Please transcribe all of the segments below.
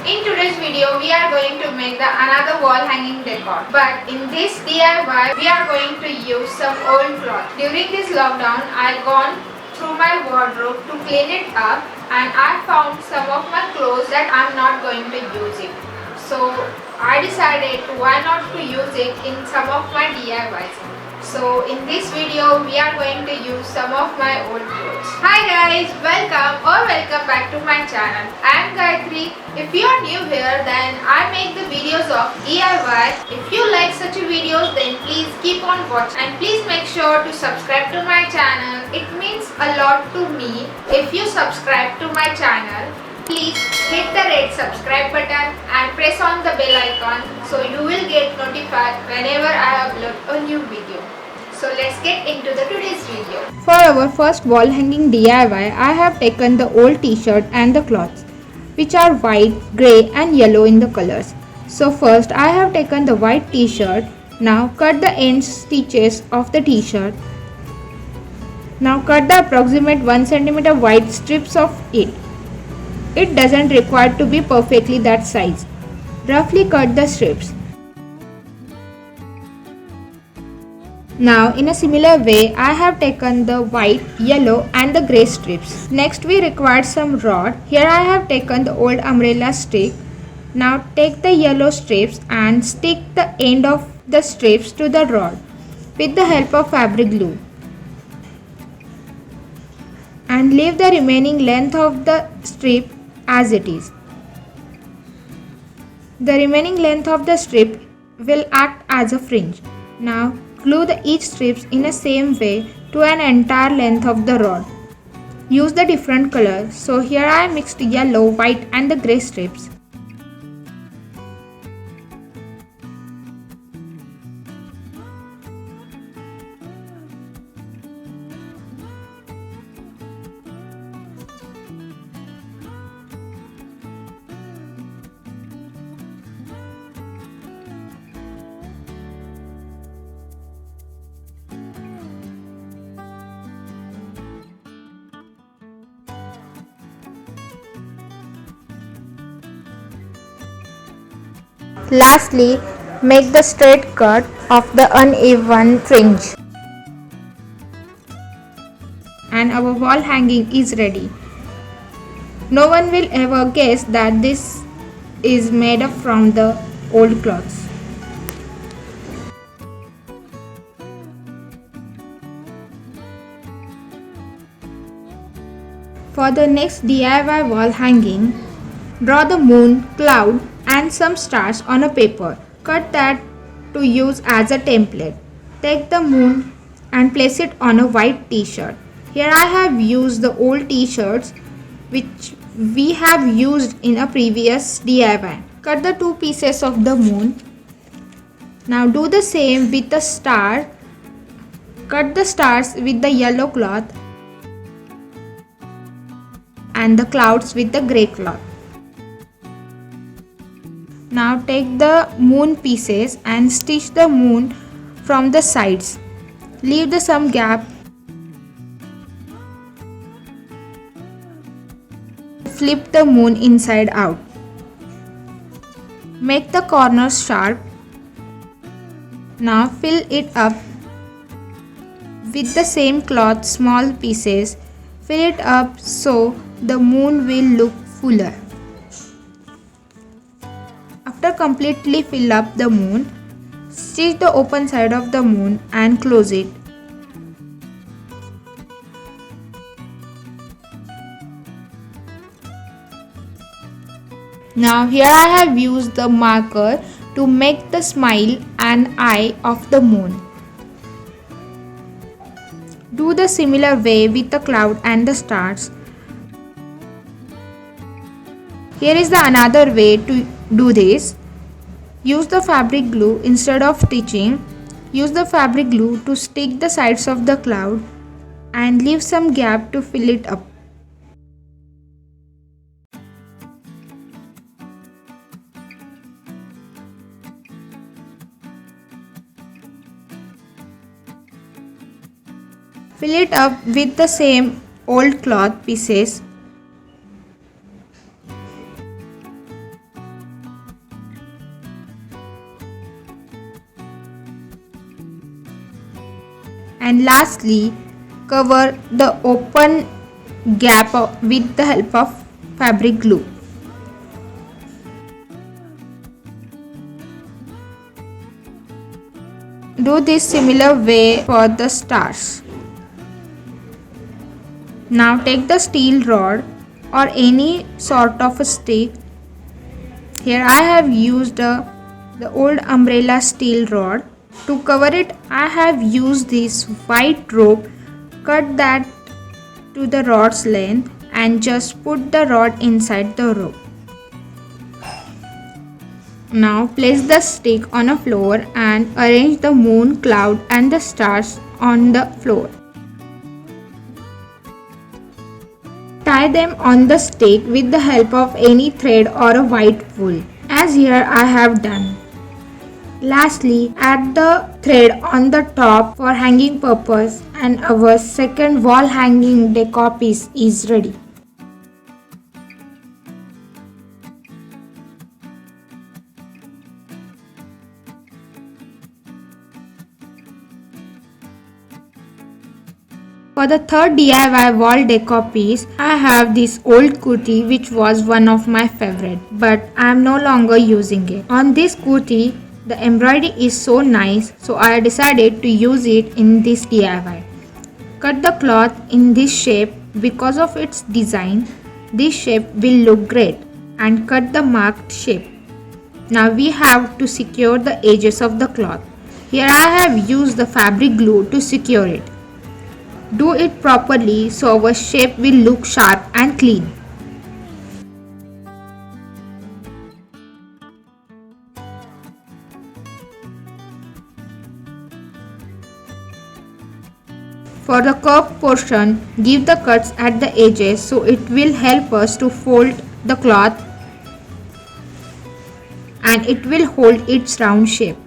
In today's video, we are going to make another wall hanging decor. But in this DIY, we are going to use some old cloth. During this lockdown, I gone through my wardrobe to clean it up, and I found some of my clothes that I'm not going to use it. So I decided why not to use it in some of my DIYs. So in this video, we are going to use some of my old clothes. Hi guys, welcome back to my channel. I am Gayatri. If you are new here, then I make the videos of DIY. If you like such videos, then please keep on watching and please make sure to subscribe to my channel. It means a lot to me if you subscribe to my channel. Please hit the red subscribe button and press on the bell icon so you will get notified whenever I upload a new video. So let's get into today's video. For our first wall hanging DIY, I have taken the old t-shirt and the cloths, which are white, grey and yellow in the colors. So first I have taken the white t-shirt. Now cut the end stitches of the t-shirt. Now cut the approximate 1 cm wide strips of it. It doesn't require to be perfectly that size. Roughly cut the strips. Now in a similar way, I have taken the white, yellow and the grey strips. Next we require some rod. Here I have taken the old umbrella stick. Now take the yellow strips and stick the end of the strips to the rod with the help of fabric glue. And leave the remaining length of the strip as it is. The remaining length of the strip will act as a fringe. Now glue each strips in the same way to an entire length of the rod. Use the different colors. So here I mixed yellow, white and the grey strips. Lastly, make the straight cut of the uneven fringe. And our wall hanging is ready. No one will ever guess that this is made up from the old clothes. For the next DIY wall hanging, draw the moon, cloud and some stars on a paper. Cut that to use as a template. Take the moon and place it on a white t-shirt. Here I have used the old t-shirts which we have used in a previous DIY. Cut the two pieces of the moon. Now do the same with the star. Cut the stars with the yellow cloth and the clouds with the grey cloth. Now take the moon pieces and stitch the moon from the sides. Leave some gap. Flip the moon inside out. Make the corners sharp. Now fill it up with the same cloth small pieces. Fill it up so the moon will look fuller. After completely fill up the moon, stitch the open side of the moon and close it. Now here I have used the marker to make the smile and eye of the moon. Do the similar way with the cloud and the stars. Here is another way to do this. Use the fabric glue instead of stitching. Use the fabric glue to stick the sides of the cloud and leave some gap to fill it up. Fill it up with the same old cloth pieces. And lastly, cover the open gap with the help of fabric glue. Do this similar way for the stars. Now take the steel rod or any sort of a stick. Here I have used the old umbrella steel rod. To cover it, I have used this white rope. Cut that to the rod's length and just put the rod inside the rope. Now place the stick on a floor and arrange the moon, cloud and the stars on the floor. Tie them on the stick with the help of any thread or a white wool, as here I have done. Lastly, add the thread on the top for hanging purpose and our second wall hanging decor piece is ready. For the third DIY wall decor piece, I have this old kurti which was one of my favorite, but I am no longer using it. On this kurti, the embroidery is so nice, so I decided to use it in this DIY. Cut the cloth in this shape. Because of its design, this shape will look great, and cut the marked shape. Now we have to secure the edges of the cloth. Here I have used the fabric glue to secure it. Do it properly so our shape will look sharp and clean. For the curved portion, give the cuts at the edges so it will help us to fold the cloth and it will hold its round shape.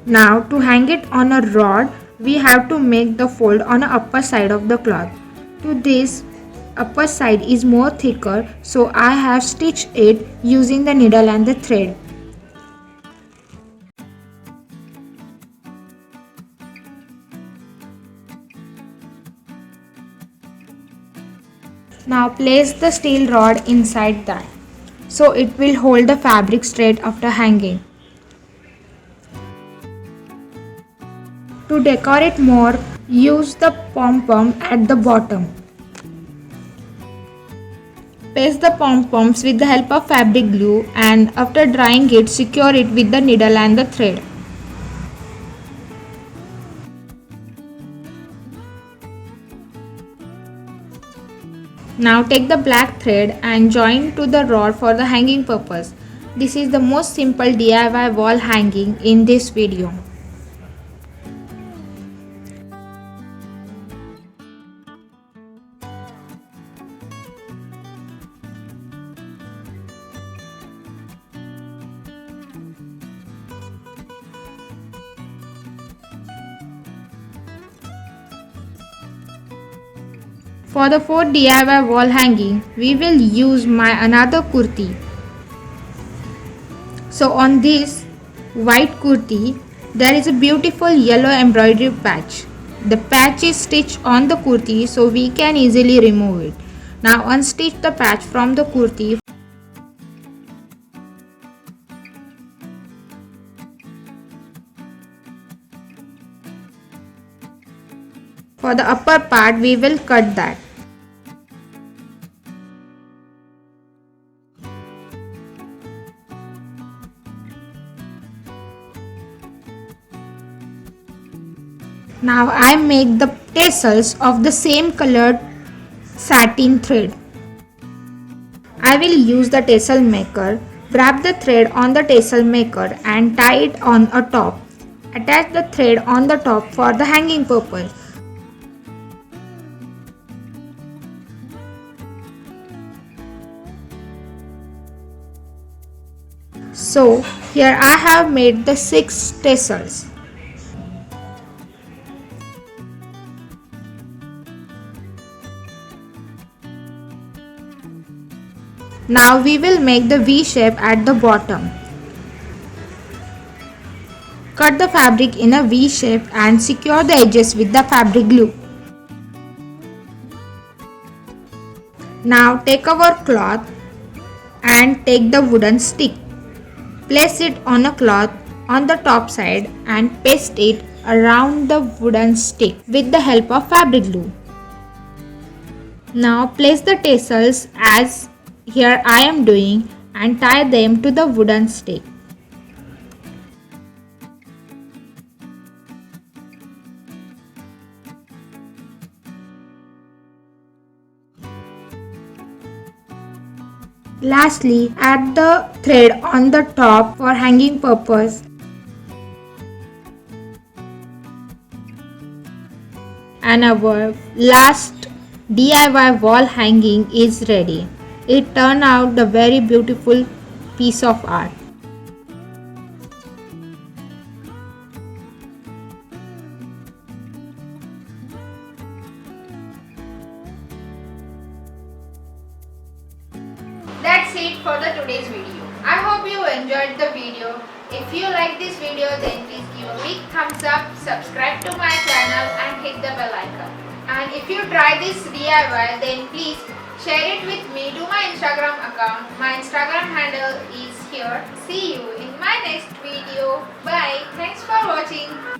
Now to hang it on a rod, we have to make the fold on the upper side of the cloth. To this, upper side is more thicker, so I have stitched it using the needle and the thread. Now place the steel rod inside that, so it will hold the fabric straight after hanging. To decorate more, use the pom-pom at the bottom. Paste the pom-poms with the help of fabric glue and after drying it, secure it with the needle and the thread. Now take the black thread and join to the rod for the hanging purpose. This is the most simple DIY wall hanging in this video. For the fourth DIY wall hanging, we will use my another kurti. So on this white kurti, there is a beautiful yellow embroidery patch. The patch is stitched on the kurti so we can easily remove it. Now unstitch the patch from the kurti. For the upper part, we will cut that. Now I make the tassels of the same colored satin thread. I will use the tassel maker. Wrap the thread on the tassel maker and tie it on a top. Attach the thread on the top for the hanging purpose. So here I have made the 6 tassels. Now we will make the V shape at the bottom. Cut the fabric in a V shape and secure the edges with the fabric glue. Now take our cloth and take the wooden stick. Place it on a cloth on the top side and paste it around the wooden stick with the help of fabric glue. Now place the tassels as here I am doing and tie them to the wooden stick. Lastly, add the thread on the top for hanging purpose. And our last DIY wall hanging is ready. It turned out a very beautiful piece of art. That's it for the today's video. I hope you enjoyed the video. If you like this video, then please give a big thumbs up, subscribe to my channel and hit the bell icon. And if you try this DIY, then please share it with me to my Instagram account. My Instagram handle is here. See you in my next video. Bye. Thanks for watching.